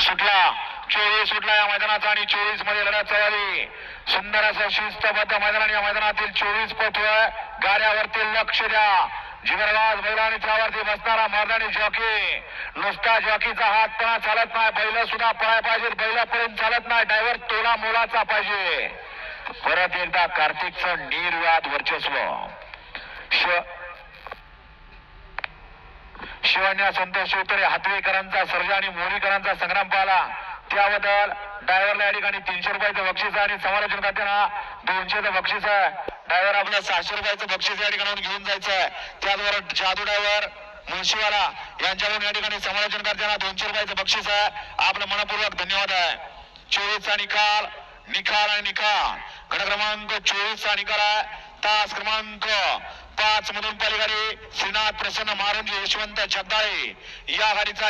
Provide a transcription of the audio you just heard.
सुटला 24 सुटला या मैदानाचा आणि 24 मध्ये लढत चालली. सुंदर असं शिस्तबद्ध मैदान. या मैदानातील 24 पटवय गाड्यावरती लक्ष द्या. जिगरबाज बैल आणि त्यावरती बसणारा मर्दानी जॉकी. नुसता जॉकीचा हातपणा चालत नाही, बैल सुद्धा पळाय पाहिजे. बैलापर्यंत चालत नाही, ड्रायव्हर तोला मोलाचा पाहिजे. परत एकदा कार्तिकचं निर्वाद वर्चस्व. शिवण्या संतोष शिवतरे हातवेकरांचा सर्जा आणि मोरीकरांचा संग्राम पाहला त्याबद्दल ड्रायव्हरला या ठिकाणी 300 रुपयाचं बक्षीस आणि समालोचन करताना 200चं बक्षीस आहे. ड्रायव्हर आपलं 600 रुपयाचं बक्षीस या ठिकाणी घेऊन जायचं. त्याचबरोबर जादू ड्रायव्हर मुळशीवाला यांच्याकडून या ठिकाणी समालोचन करताना 200 रुपयाचं बक्षीस आहे. आपलं मनपूर्वक धन्यवाद आहे. 24चा निकाल आणि निकाल गट क्रमांक 24चा निकाल आहे. तास क्रमांक 5 मधून पलीकडे श्रीनाथ प्रसन्न मारुंजी यशवंत जगदाळे या गाडीचा